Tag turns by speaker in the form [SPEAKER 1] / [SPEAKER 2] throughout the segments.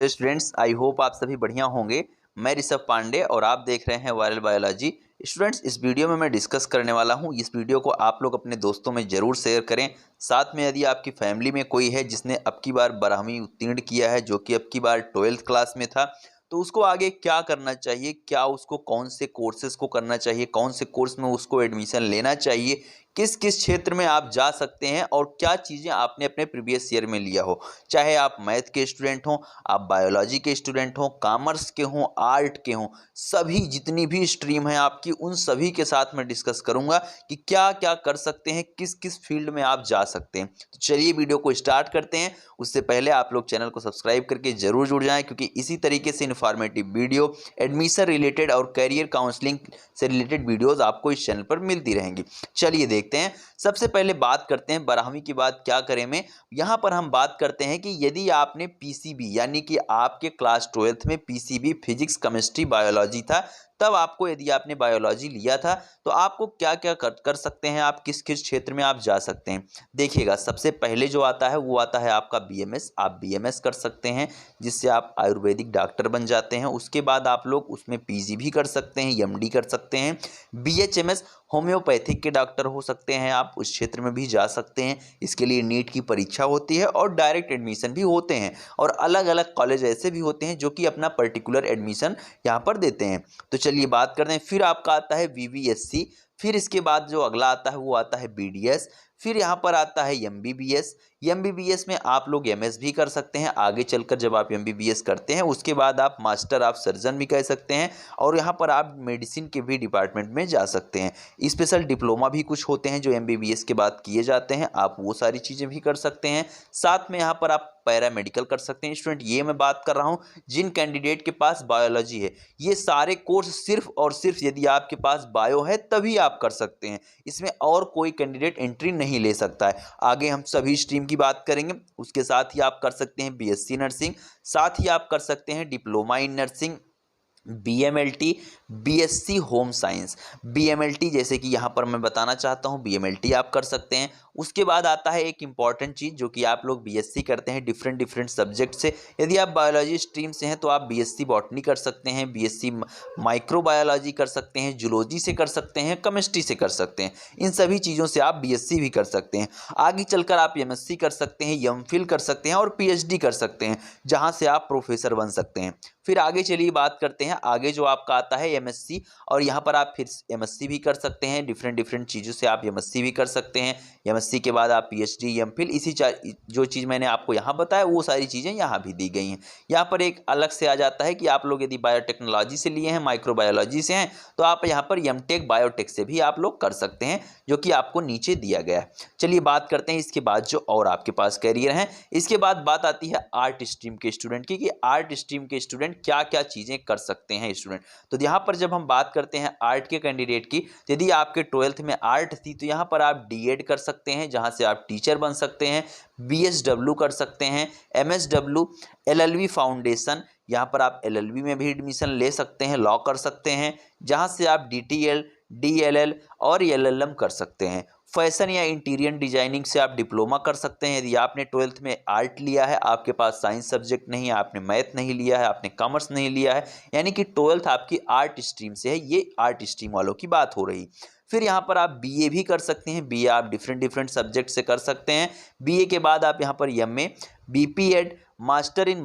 [SPEAKER 1] तो students I hope आप सभी बढ़िया होंगे। मैं ऋषभ पांडे और आप देख रहे हैं वायरल बायोलॉजी। स्टूडेंट्स इस वीडियो में मैं डिस्कस करने वाला हूं। इस वीडियो को आप लोग अपने दोस्तों में ज़रूर शेयर करें। साथ में यदि आपकी फैमिली में कोई है जिसने अब की बार 12वीं उत्तीर्ण किया है, जो कि अब की बार 12th क्लास में था, तो उसको आगे क्या करना चाहिए, क्या उसको कौन से कोर्सेज को करना चाहिए, कौन से कोर्स में उसको एडमिशन लेना चाहिए, किस किस क्षेत्र में आप जा सकते हैं और क्या चीज़ें आपने अपने प्रीवियस ईयर में लिया हो। चाहे आप मैथ के स्टूडेंट हों, आप बायोलॉजी के स्टूडेंट हों, कॉमर्स के हों, आर्ट के हों, सभी जितनी भी स्ट्रीम है आपकी, उन सभी के साथ मैं डिस्कस करूंगा कि क्या क्या कर सकते हैं, किस किस फील्ड में आप जा सकते हैं। तो चलिए वीडियो को स्टार्ट करते हैं। उससे पहले आप लोग चैनल को सब्सक्राइब करके जरूर जुड़ जाएं, क्योंकि इसी तरीके से इन्फॉर्मेटिव वीडियो, एडमिशन रिलेटेड और करियर काउंसलिंग से रिलेटेड वीडियोस आपको इस चैनल पर मिलती रहेंगी। चलिए देखते हैं। सबसे पहले बात करते हैं 12वीं के बाद क्या करें में। यहाँ पर हम बात करते हैं कि यदि आपने पीसीबी यानी कि आपके क्लास 12th में पीसीबी फिजिक्स, केमिस्ट्री, बायोलॉजी था, तब आपको यदि आपने बायोलॉजी लिया था तो आपको क्या क्या कर सकते हैं, आप किस किस क्षेत्र में आप जा सकते हैं। देखिएगा, सबसे पहले जो आता है वो आता है आपका बीएमएस। आप बीएमएस कर सकते हैं, जिससे आप आयुर्वेदिक डॉक्टर बन जाते हैं। उसके बाद आप लोग उसमें पीजी भी कर सकते हैं, एमडी कर सकते हैं। बीएचएमएस होम्योपैथिक के डॉक्टर हो सकते हैं, आप उस क्षेत्र में भी जा सकते हैं। इसके लिए नीट की परीक्षा होती है और डायरेक्ट एडमिशन भी होते हैं, और अलग अलग कॉलेज ऐसे भी होते हैं जो कि अपना पर्टिकुलर एडमिशन यहाँ पर देते हैं। तो चलिए बात करते हैं। फिर आपका आता है वीवीएससी। फिर इसके बाद जो अगला आता है वो आता है बीडीएस। फिर यहाँ पर आता है एमबीबीएस। एमबीबीएस में आप लोग एमएस भी कर सकते हैं। आगे चलकर जब आप एमबीबीएस करते हैं उसके बाद आप मास्टर ऑफ सर्जन भी कह सकते हैं, और यहाँ पर आप मेडिसिन के भी डिपार्टमेंट में जा सकते हैं। स्पेशल डिप्लोमा भी कुछ होते हैं जो एमबीबीएस के बाद किए जाते हैं, आप वो सारी चीज़ें भी कर सकते हैं। साथ में यहाँ पर आप पैरामेडिकल कर सकते हैं। स्टूडेंट ये मैं बात कर रहा हूँ जिन कैंडिडेट के पास बायोलॉजी है। ये सारे कोर्स सिर्फ और सिर्फ यदि आपके पास बायो है तभी आप कर सकते हैं, इसमें और कोई कैंडिडेट एंट्री नहीं ले सकता है। आगे हम सभी स्ट्रीम की बात करेंगे। उसके साथ ही आप कर सकते हैं बीएससी नर्सिंग, साथ ही आप कर सकते हैं diploma in nursing, BMLT, BSc home science. BMLT जैसे कि यहाँ पर मैं बताना चाहता हूँ, बीएमएलटी आप कर सकते हैं। उसके बाद आता है एक इंपॉर्टेंट चीज़, जो कि आप लोग बीएससी करते हैं डिफरेंट डिफरेंट सब्जेक्ट से। यदि आप बायोलॉजी स्ट्रीम से हैं तो आप बीएससी बॉटनी कर सकते हैं, बीएससी माइक्रोबायोलॉजी कर सकते हैं, जूलॉजी से कर सकते हैं, केमिस्ट्री से कर सकते हैं। इन सभी चीज़ों से आप बीएससी भी कर सकते हैं। आगे चलकर आप एमएससी कर सकते हैं, एमफिल कर सकते हैं और पीएचडी कर सकते हैं, जहाँ से आप प्रोफेसर बन सकते हैं। फिर आगे चलिए बात करते हैं। आगे जो आपका आता है एमएससी, और यहाँ पर आप फिर एमएससी भी कर सकते हैं। डिफरेंट डिफरेंट चीज़ों से आप एमएससी भी कर सकते हैं। एमएससी के बाद आप पीएचडी, एमफिल, इसी जो चीज़ मैंने आपको यहाँ बताया वो सारी चीज़ें यहाँ भी दी गई हैं। यहाँ पर एक अलग से आ जाता है कि आप लोग यदि बायोटेक्नोलॉजी से लिए हैं, माइक्रोबायोलॉजी से हैं, तो आप यहाँ पर एमटेक बायोटेक से भी आप लोग कर सकते हैं, जो कि आपको नीचे दिया गया है। चलिए बात करते हैं इसके बाद जो और आपके पास करियर हैं। इसके बाद बात आती है आर्ट स्ट्रीम के स्टूडेंट की, कि आर्ट स्ट्रीम के स्टूडेंट क्या क्या चीज़ें कर सकते हैं स्टूडेंट। तो यहाँ पर जब हम बात करते हैं आर्ट के कैंडिडेट की, यदि आपके 12th में आर्ट थी तो यहाँ पर आप डीएड कर सकते हैं, जहाँ से आप टीचर बन सकते हैं। बीएसडब्ल्यू कर सकते हैं, एमएसडब्ल्यू, एलएलबी फाउंडेशन, यहाँ पर आप एलएलबी में भी एडमिशन ले सकते हैं, लॉ कर सकते हैं, जहाँ से आप डीटीएल, डीएलएल और एलएलएम कर सकते हैं। फैशन या इंटीरियर डिजाइनिंग से आप डिप्लोमा कर सकते हैं। यदि आपने 12th में आर्ट लिया है, आपके पास साइंस सब्जेक्ट नहीं है, आपने मैथ नहीं लिया है, आपने कॉमर्स नहीं लिया है, यानी कि 12th आपकी आर्ट स्ट्रीम से है, ये आर्ट स्ट्रीम वालों की बात हो रही। फिर यहाँ पर आप बीए भी कर सकते हैं। बीए आप डिफरेंट डिफरेंट सब्जेक्ट से कर सकते हैं। बीए के बाद आप यहाँ पर MA, BPEd, master in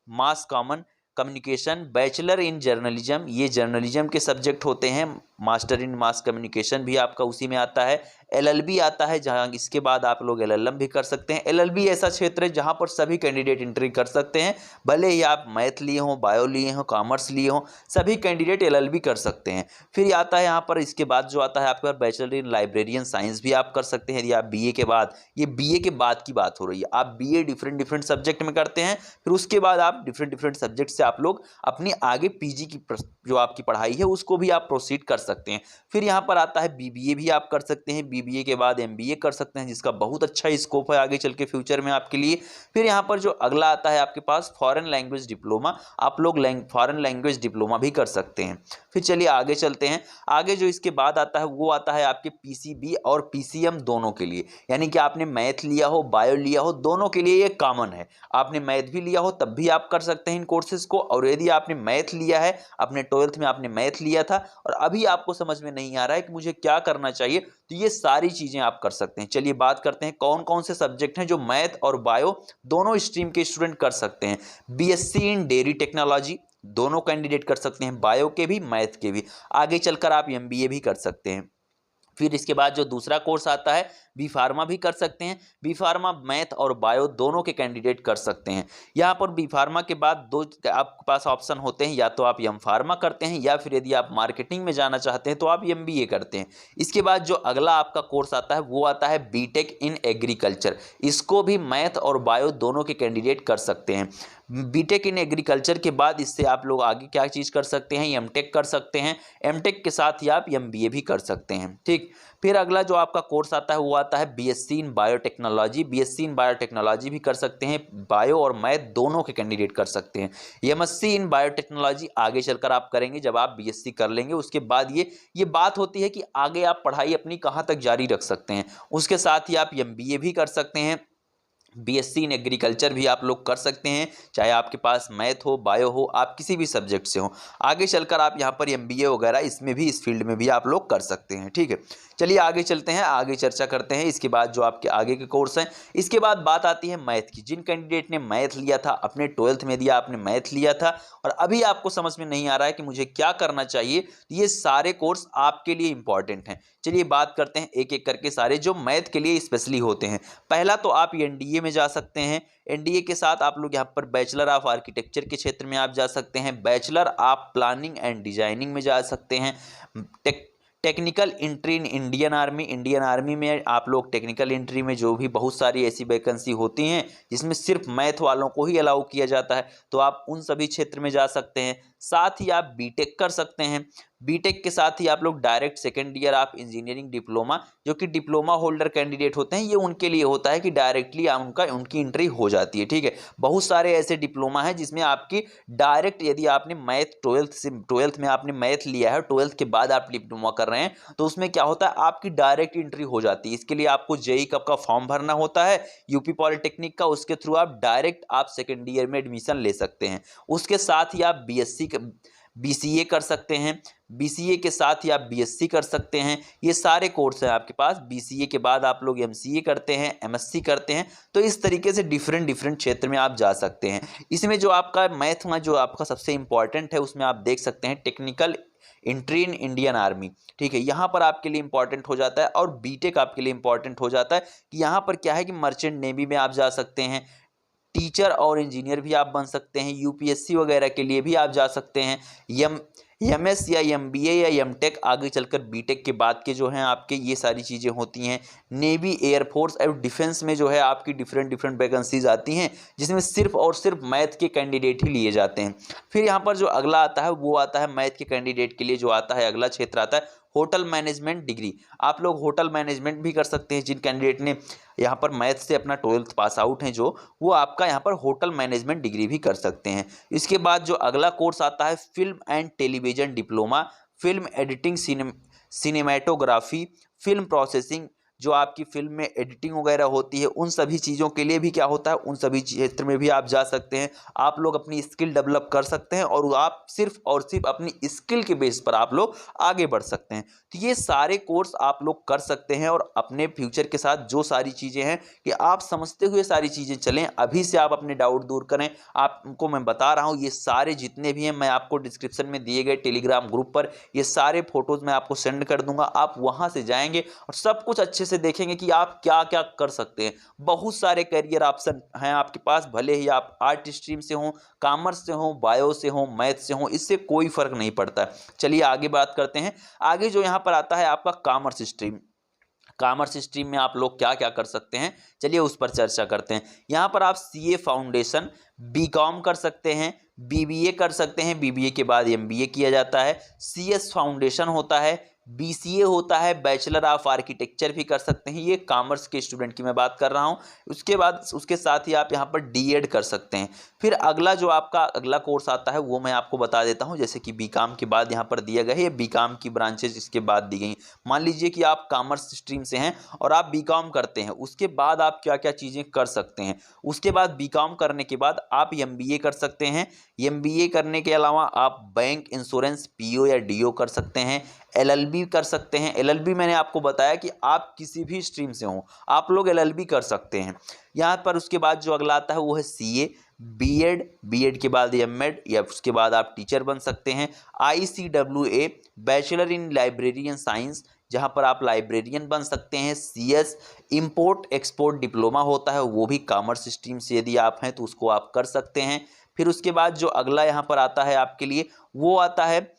[SPEAKER 1] mass common communication, bachelor in journalism, ये जर्नलिज्म के सब्जेक्ट होते हैं। मास्टर इन मास कम्युनिकेशन भी आपका उसी में आता है। एलएलबी आता है, जहाँ इसके बाद आप लोग एलएलएम भी कर सकते हैं। एलएलबी ऐसा क्षेत्र है जहाँ पर सभी कैंडिडेट एंट्री कर सकते हैं, भले ही आप मैथ लिए हों, बायो लिए हों, कॉमर्स लिए हों, सभी कैंडिडेट एलएलबी कर सकते हैं। फिर आता है यहाँ पर इसके बाद जो आता है आपके पास बैचलर इन लाइब्रेरियन साइंस भी आप कर सकते हैं। यदि आप बीए के बाद, ये बीए के बाद की बात हो रही है, आप बीए डिफरेंट डिफरेंट सब्जेक्ट में करते हैं, फिर उसके बाद आप डिफरेंट डिफरेंट सब्जेक्ट से आप लोग अपनी आगे पीजी की जो आपकी पढ़ाई है उसको भी आप प्रोसीड कर सकते हैं। फिर यहाँ पर आता है बीबीए भी आप कर सकते हैं। बीबीए के बाद एमबीए कर सकते हैं, जिसका बहुत अच्छा स्कोप है आगे चल के फ्यूचर में आपके लिए। फिर यहाँ पर जो अगला आता है आपके पास फॉरेन लैंग्वेज डिप्लोमा, आप लोग फॉरेन लैंग्वेज डिप्लोमा भी कर सकते हैं। फिर चलिए आगे चलते हैं। आगे जो इसके बाद आता है वो आता है आपके पीसीबी और पीसीएम दोनों के लिए, यानी कि आपने मैथ लिया हो बायो लिया हो दोनों के लिए ये कॉमन है। आपने मैथ भी लिया हो तब भी आप कर सकते हैं इन कोर्सेज को, और यदि आपने मैथ लिया है, अपने 12th में आपने मैथ लिया था और अभी आपको समझ में नहीं आ रहा है कि मुझे क्या करना चाहिए, तो ये सारी चीजें आप कर सकते हैं। चलिए बात करते हैं कौन कौन से सब्जेक्ट हैं जो मैथ और बायो दोनों स्ट्रीम के स्टूडेंट कर सकते हैं। बीएससी इन डेयरी टेक्नोलॉजी दोनों कैंडिडेट कर सकते हैं, बायो के भी मैथ के भी। आगे चलकर आप एमबीए भी कर सकते हैं। फिर इसके बाद जो दूसरा कोर्स आता है बी फार्मा भी कर सकते हैं। बी फार्मा मैथ और बायो दोनों के कैंडिडेट कर सकते हैं। यहाँ पर बी फार्मा के बाद दो आपके पास ऑप्शन होते हैं, या तो आप एम फार्मा करते हैं या फिर यदि आप मार्केटिंग में जाना चाहते हैं तो आप एमबीए करते हैं। इसके बाद जो अगला आपका कोर्स आता है वो आता है बीटेक इन एग्रीकल्चर। इसको भी मैथ और बायो दोनों के कैंडिडेट कर सकते हैं। बीटेक इन एग्रीकल्चर के बाद इससे आप लोग आगे क्या चीज़ कर सकते हैं, एमटेक कर सकते हैं। एमटेक के साथ ही आप एमबीए भी कर सकते हैं। ठीक, फिर अगला जो आपका कोर्स आता है वो आता है BSc in biotechnology. BSc in biotechnology भी कर सकते हैं, बायो और मैथ दोनों के कैंडिडेट कर सकते हैं। एमएससी इन बायोटेक्नोलॉजी आगे चलकर आप करेंगे जब आप बीएससी कर लेंगे, उसके बाद ये बात होती है कि आगे आप पढ़ाई अपनी कहाँ तक जारी रख सकते हैं। उसके साथ ही आप एमबीए भी कर सकते हैं। बीएससी इन एग्रीकल्चर भी आप लोग कर सकते हैं, चाहे आपके पास मैथ हो बायो हो, आप किसी भी सब्जेक्ट से हो। आगे चलकर आप यहाँ पर एमबीए वगैरह इसमें भी, इस फील्ड में भी आप लोग कर सकते हैं। ठीक है, चलिए आगे चलते हैं, आगे चर्चा करते हैं इसके बाद जो आपके आगे के कोर्स हैं। इसके बाद बात आती है मैथ की। जिन कैंडिडेट ने मैथ लिया था, अपने 12th में दिया, आपने मैथ लिया था और अभी आपको समझ में नहीं आ रहा है कि मुझे क्या करना चाहिए, तो ये सारे कोर्स आपके लिए इंपॉर्टेंट हैं। चलिए बात करते हैं एक एक करके सारे जो मैथ के लिए स्पेशली होते हैं। पहला तो आप एनडीए में जा सकते हैं। एनडीए के साथ आप लोग यहाँ पर बैचलर ऑफ आर्किटेक्चर के क्षेत्र में आप जा सकते हैं। Bachelor of planning and designing में जा सकते हैं। Technical entry in Indian army, Indian army में आप लोग टेक्निकल एंट्री में जो भी बहुत सारी ऐसी वैकेंसी होती हैं जिसमें सिर्फ मैथ वालों को ही अलाउ किया जाता है, तो आप उन सभी क्षेत्र में जा सकते हैं। साथ ही आप बीटेक कर सकते हैं। बीटेक के साथ ही आप लोग direct second year of engineering diploma, जो कि डिप्लोमा होल्डर कैंडिडेट होते हैं, ये उनके लिए होता है कि डायरेक्टली उनकी एंट्री हो जाती है। ठीक है, बहुत सारे ऐसे डिप्लोमा हैं जिसमें आपकी डायरेक्ट, यदि आपने मैथ 12th में आपने मैथ लिया है, 12th के बाद आप डिप्लोमा कर रहे हैं, तो उसमें क्या होता है आपकी डायरेक्ट एंट्री हो जाती है। इसके लिए आपको जेईई का फॉर्म भरना होता है यूपी पॉलिटेक्निक का, उसके थ्रू आप डायरेक्ट आप सेकेंड ईयर में एडमिशन ले सकते हैं। उसके साथ ही आप बीसीए कर सकते हैं। बीसीए के साथ ही आप बीएससी कर सकते हैं। ये सारे कोर्स हैं आपके पास। बीसीए के बाद आप लोग एमसीए करते हैं, एमएससी करते हैं, तो इस तरीके से डिफरेंट क्षेत्र में आप जा सकते हैं। इसमें जो आपका मैथ में जो आपका सबसे इंपॉर्टेंट है, उसमें आप देख सकते हैं technical entry in Indian army. ठीक है, यहाँ पर आपके लिए इंपॉर्टेंट हो जाता है, और बीटेक आपके लिए इंपॉर्टेंट हो जाता है कि यहाँ पर क्या है कि मर्चेंट नेवी में आप जा सकते हैं, टीचर और इंजीनियर भी आप बन सकते हैं, यूपीएससी वगैरह के लिए भी आप जा सकते हैं। एमएस या एमबीए या एमटेक आगे चलकर बीटेक के बाद के जो हैं आपके, ये सारी चीज़ें होती हैं। नेवी, एयरफोर्स और डिफेंस में जो है आपकी डिफरेंट वैकेंसीज आती हैं, जिसमें सिर्फ और सिर्फ मैथ के कैंडिडेट ही लिए जाते हैं। फिर यहाँ पर जो अगला आता है वो आता है मैथ के कैंडिडेट के लिए, जो आता है अगला क्षेत्र आता है होटल मैनेजमेंट डिग्री। आप लोग होटल मैनेजमेंट भी कर सकते हैं। जिन कैंडिडेट ने यहाँ पर मैथ से अपना 12th पास आउट हैं जो, वो आपका यहाँ पर होटल मैनेजमेंट डिग्री भी कर सकते हैं। इसके बाद जो अगला कोर्स आता है film and television diploma, film editing, cinematography, film processing, जो आपकी फिल्म में एडिटिंग वगैरह होती है, उन सभी चीज़ों के लिए भी क्या होता है, उन सभी क्षेत्र में भी आप जा सकते हैं। आप लोग अपनी स्किल डेवलप कर सकते हैं और आप सिर्फ और सिर्फ अपनी स्किल के बेस पर आप लोग आगे बढ़ सकते हैं। तो ये सारे कोर्स आप लोग कर सकते हैं, और अपने फ्यूचर के साथ जो सारी चीज़ें हैं कि आप समझते हुए सारी चीज़ें चलें। अभी से आप अपने डाउट दूर करें। आपको मैं बता रहा हूँ, ये सारे जितने भी हैं मैं आपको डिस्क्रिप्शन में दिए गए टेलीग्राम ग्रुप पर ये सारे फोटोज़ मैं आपको सेंड कर दूंगा। आप वहाँ से जाएंगे और सब कुछ अच्छे से देखेंगे कि आप क्या क्या कर सकते हैं। बहुत सारे करियर ऑप्शन हैं आपके पास, भले ही आप आर्ट स्ट्रीम से हो, कॉमर्स से हो, बायो से हो, मैथ से हो, इससे कोई फर्क नहीं पड़ता। चलिए आगे बात करते हैं। आगे जो यहाँ पर आता है आपका कॉमर्स स्ट्रीम। कॉमर्स स्ट्रीम में आप लोग क्या क्या कर सकते हैं, चलिए उस पर चर्चा करते हैं। यहाँ पर आप सीए फाउंडेशन, बीकॉम कर सकते हैं, बीबीए कर सकते हैं, बीबीए के बाद एमबीए किया जाता है। सीएस फाउंडेशन होता है, BCA होता है, बैचलर ऑफ आर्किटेक्चर भी कर सकते हैं, ये कॉमर्स के स्टूडेंट की मैं बात कर रहा हूँ। उसके बाद उसके साथ ही आप यहाँ पर DED कर सकते हैं। फिर अगला जो आपका अगला कोर्स आता है वो मैं आपको बता देता हूँ, जैसे कि BCom के बाद यहाँ पर दिया गया है, ये BCom की ब्रांचेज इसके बाद दी गई। मान लीजिए कि आप कॉमर्स स्ट्रीम से हैं और आप BCom करते हैं, उसके बाद आप क्या क्या चीज़ें कर सकते हैं। उसके बाद BCom करने के बाद आप MBA कर सकते हैं। MBA करने के अलावा आप बैंक, इंश्योरेंस, PO या DO कर सकते हैं। LLB कर सकते हैं। LLB मैंने आपको बताया कि आप किसी भी स्ट्रीम से हों, आप लोग LLB कर सकते हैं। यहाँ पर उसके बाद जो अगला आता है वो है CA, BEd के बाद MEd, या उसके बाद आप टीचर बन सकते हैं। ICWA, bachelor in library and science, जहाँ पर आप लाइब्रेरियन बन सकते हैं। CS, इम्पोर्ट एक्सपोर्ट डिप्लोमा होता है, वो भी कॉमर्स स्ट्रीम से यदि आप हैं तो उसको आप कर सकते हैं। फिर उसके बाद जो अगला यहाँ पर आता है आपके लिए वो आता है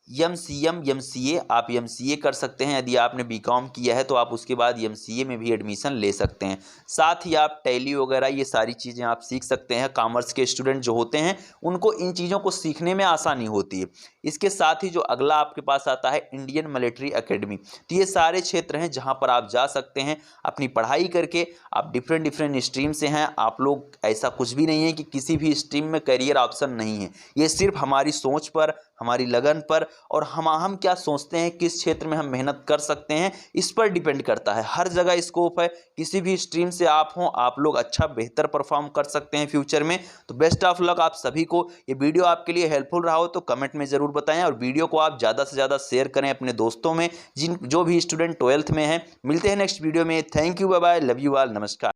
[SPEAKER 1] MCA, आप MCA कर सकते हैं। यदि आपने BCom किया है तो आप उसके बाद MCA में भी एडमिशन ले सकते हैं। साथ ही आप टैली वगैरह ये सारी चीज़ें आप सीख सकते हैं। कॉमर्स के स्टूडेंट जो होते हैं उनको इन चीज़ों को सीखने में आसानी होती है। इसके साथ ही जो अगला आपके पास आता है इंडियन मिलिट्री एकेडमी, तो ये सारे क्षेत्र हैं जहाँ पर आप जा सकते हैं अपनी पढ़ाई करके। आप डिफरेंट स्ट्रीम से हैं, आप लोग, ऐसा कुछ भी नहीं है कि किसी भी स्ट्रीम में करियर ऑप्शन नहीं है। ये सिर्फ हमारी सोच पर, हमारी लगन पर और हम क्या सोचते हैं, किस क्षेत्र में हम मेहनत कर सकते हैं, इस पर डिपेंड करता है। हर जगह स्कोप है, किसी भी स्ट्रीम से आप हों, आप लोग अच्छा बेहतर परफॉर्म कर सकते हैं फ्यूचर में। तो बेस्ट ऑफ लक आप सभी को। ये वीडियो आपके लिए हेल्पफुल रहा हो तो कमेंट में ज़रूर बताएं और वीडियो को आप ज़्यादा से ज़्यादा शेयर करें अपने दोस्तों में जो भी स्टूडेंट 12th में हैं। मिलते हैं नेक्स्ट वीडियो में। Thank you, bye bye, love you all, नमस्कार।